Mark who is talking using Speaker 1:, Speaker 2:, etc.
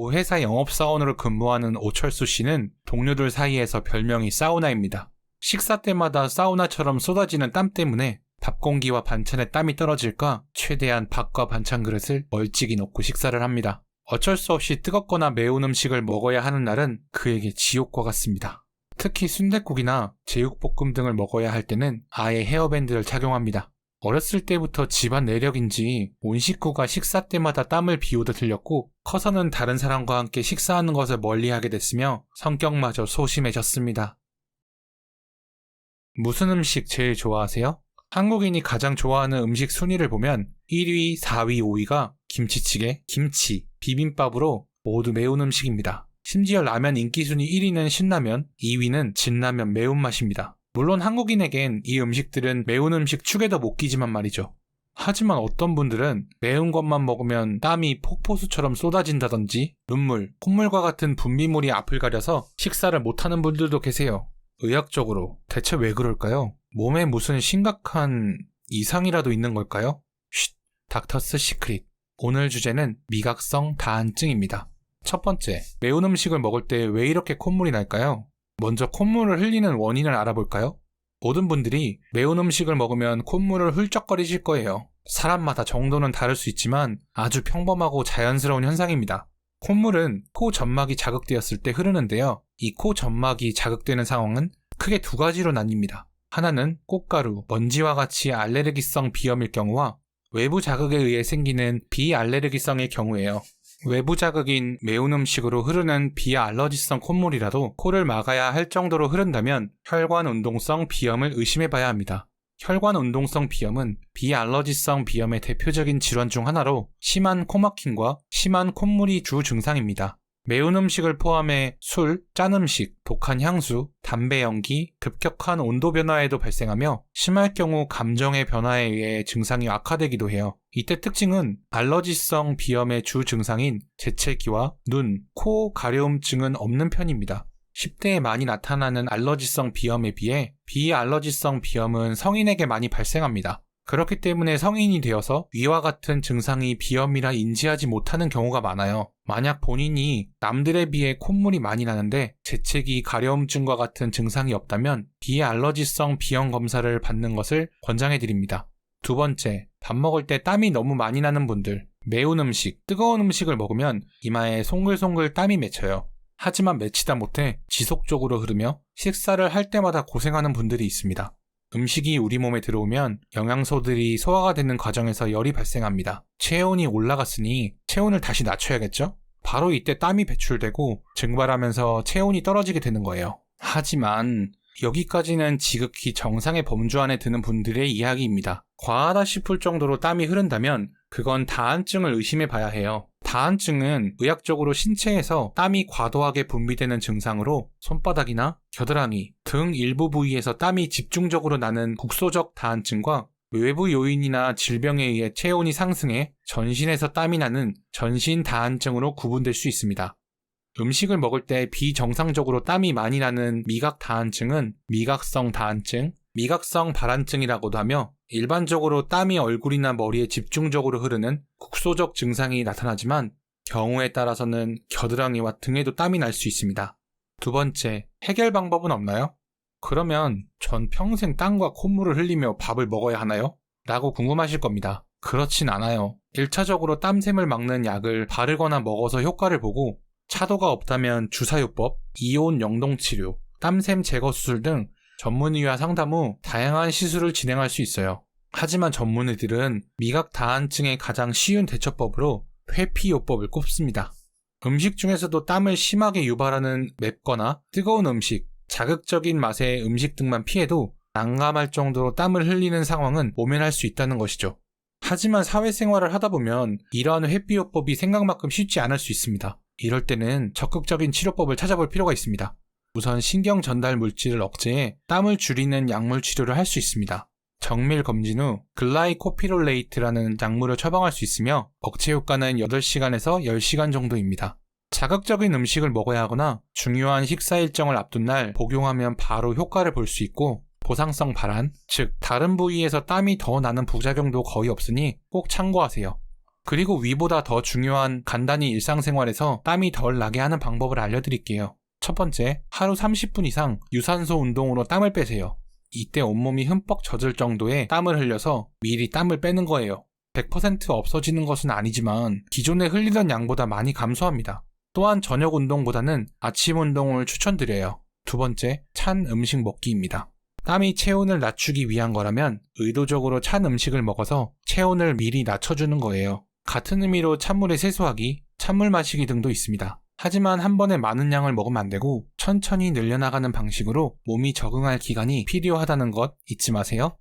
Speaker 1: 모 회사 영업사원으로 근무하는 오철수 씨는 동료들 사이에서 별명이 사우나입니다. 식사 때마다 사우나처럼 쏟아지는 땀 때문에 밥 공기와 반찬에 땀이 떨어질까 최대한 밥과 반찬 그릇을 멀찍이 놓고 식사를 합니다. 어쩔 수 없이 뜨겁거나 매운 음식을 먹어야 하는 날은 그에게 지옥과 같습니다. 특히 순댓국이나 제육볶음 등을 먹어야 할 때는 아예 헤어밴드를 착용합니다. 어렸을 때부터 집안 내력인지 온 식구가 식사 때마다 땀을 비오듯 흘렸고 커서는 다른 사람과 함께 식사하는 것을 멀리하게 됐으며 성격마저 소심해졌습니다. 무슨 음식 제일 좋아하세요? 한국인이 가장 좋아하는 음식 순위를 보면 1위, 4위, 5위가 김치찌개, 김치, 비빔밥으로 모두 매운 음식입니다. 심지어 라면 인기 순위 1위는 신라면, 2위는 진라면 매운맛입니다. 물론 한국인에겐 이 음식들은 매운 음식 축에도 못 끼지만 말이죠. 하지만 어떤 분들은 매운 것만 먹으면 땀이 폭포수처럼 쏟아진다든지 눈물, 콧물과 같은 분비물이 앞을 가려서 식사를 못하는 분들도 계세요. 의학적으로 대체 왜 그럴까요? 몸에 무슨 심각한 이상이라도 있는 걸까요? 쉿, 닥터스 시크릿. 오늘 주제는 미각성 다한증입니다. 첫 번째, 매운 음식을 먹을 때 왜 이렇게 콧물이 날까요? 먼저 콧물을 흘리는 원인을 알아볼까요? 모든 분들이 매운 음식을 먹으면 콧물을 훌쩍거리실 거예요. 사람마다 정도는 다를 수 있지만 아주 평범하고 자연스러운 현상입니다. 콧물은 코 점막이 자극되었을 때 흐르는데요. 이 코 점막이 자극되는 상황은 크게 두 가지로 나뉩니다. 하나는 꽃가루, 먼지와 같이 알레르기성 비염일 경우와 외부 자극에 의해 생기는 비알레르기성의 경우예요. 외부 자극인 매운 음식으로 흐르는 비알러지성 콧물이라도 코를 막아야 할 정도로 흐른다면 혈관 운동성 비염을 의심해봐야 합니다. 혈관 운동성 비염은 비알러지성 비염의 대표적인 질환 중 하나로 심한 코막힘과 심한 콧물이 주 증상입니다. 매운 음식을 포함해 술, 짠 음식, 독한 향수, 담배 연기, 급격한 온도 변화에도 발생하며 심할 경우 감정의 변화에 의해 증상이 악화되기도 해요. 이때 특징은 알러지성 비염의 주 증상인 재채기와 눈, 코 가려움증은 없는 편입니다. 10대에 많이 나타나는 알러지성 비염에 비해 비알러지성 비염은 성인에게 많이 발생합니다. 그렇기 때문에 성인이 되어서 위와 같은 증상이 비염이라 인지하지 못하는 경우가 많아요. 만약 본인이 남들에 비해 콧물이 많이 나는데 재채기, 가려움증과 같은 증상이 없다면 비알러지성 비염 검사를 받는 것을 권장해드립니다. 두 번째, 밥 먹을 때 땀이 너무 많이 나는 분들. 매운 음식, 뜨거운 음식을 먹으면 이마에 송글송글 땀이 맺혀요. 하지만 맺히다 못해 지속적으로 흐르며 식사를 할 때마다 고생하는 분들이 있습니다. 음식이 우리 몸에 들어오면 영양소들이 소화가 되는 과정에서 열이 발생합니다. 체온이 올라갔으니 체온을 다시 낮춰야겠죠? 바로 이때 땀이 배출되고 증발하면서 체온이 떨어지게 되는 거예요. 하지만 여기까지는 지극히 정상의 범주 안에 드는 분들의 이야기입니다. 과하다 싶을 정도로 땀이 흐른다면 그건 다한증을 의심해 봐야 해요. 다한증은 의학적으로 신체에서 땀이 과도하게 분비되는 증상으로 손바닥이나 겨드랑이 등 일부 부위에서 땀이 집중적으로 나는 국소적 다한증과 외부 요인이나 질병에 의해 체온이 상승해 전신에서 땀이 나는 전신 다한증으로 구분될 수 있습니다. 음식을 먹을 때 비정상적으로 땀이 많이 나는 미각 다한증은 미각성 다한증, 미각성 발한증이라고도 하며 일반적으로 땀이 얼굴이나 머리에 집중적으로 흐르는 국소적 증상이 나타나지만 경우에 따라서는 겨드랑이와 등에도 땀이 날 수 있습니다. 두 번째, 해결 방법은 없나요? 그러면 전 평생 땀과 콧물을 흘리며 밥을 먹어야 하나요? 라고 궁금하실 겁니다. 그렇진 않아요. 1차적으로 땀샘을 막는 약을 바르거나 먹어서 효과를 보고 차도가 없다면 주사요법, 이온 영동치료, 땀샘 제거 수술 등 전문의와 상담 후 다양한 시술을 진행할 수 있어요. 하지만 전문의들은 미각 다한증의 가장 쉬운 대처법으로 회피요법을 꼽습니다. 음식 중에서도 땀을 심하게 유발하는 맵거나 뜨거운 음식, 자극적인 맛의 음식 등만 피해도 난감할 정도로 땀을 흘리는 상황은 모면할 수 있다는 것이죠. 하지만 사회생활을 하다 보면 이러한 회피요법이 생각만큼 쉽지 않을 수 있습니다. 이럴 때는 적극적인 치료법을 찾아볼 필요가 있습니다. 우선 신경 전달 물질을 억제해 땀을 줄이는 약물 치료를 할 수 있습니다. 정밀 검진 후 글라이코피롤레이트라는 약물을 처방할 수 있으며 억제 효과는 8시간에서 10시간 정도입니다. 자극적인 음식을 먹어야 하거나 중요한 식사 일정을 앞둔 날 복용하면 바로 효과를 볼 수 있고 보상성 발한, 즉 다른 부위에서 땀이 더 나는 부작용도 거의 없으니 꼭 참고하세요. 그리고 위보다 더 중요한 간단히 일상생활에서 땀이 덜 나게 하는 방법을 알려드릴게요. 첫 번째, 하루 30분 이상 유산소 운동으로 땀을 빼세요. 이때 온몸이 흠뻑 젖을 정도의 땀을 흘려서 미리 땀을 빼는 거예요. 100% 없어지는 것은 아니지만 기존에 흘리던 양보다 많이 감소합니다. 또한 저녁 운동보다는 아침 운동을 추천드려요. 두 번째, 찬 음식 먹기입니다. 땀이 체온을 낮추기 위한 거라면 의도적으로 찬 음식을 먹어서 체온을 미리 낮춰주는 거예요. 같은 의미로 찬물에 세수하기, 찬물 마시기 등도 있습니다. 하지만 한 번에 많은 양을 먹으면 안 되고 천천히 늘려나가는 방식으로 몸이 적응할 기간이 필요하다는 것 잊지 마세요.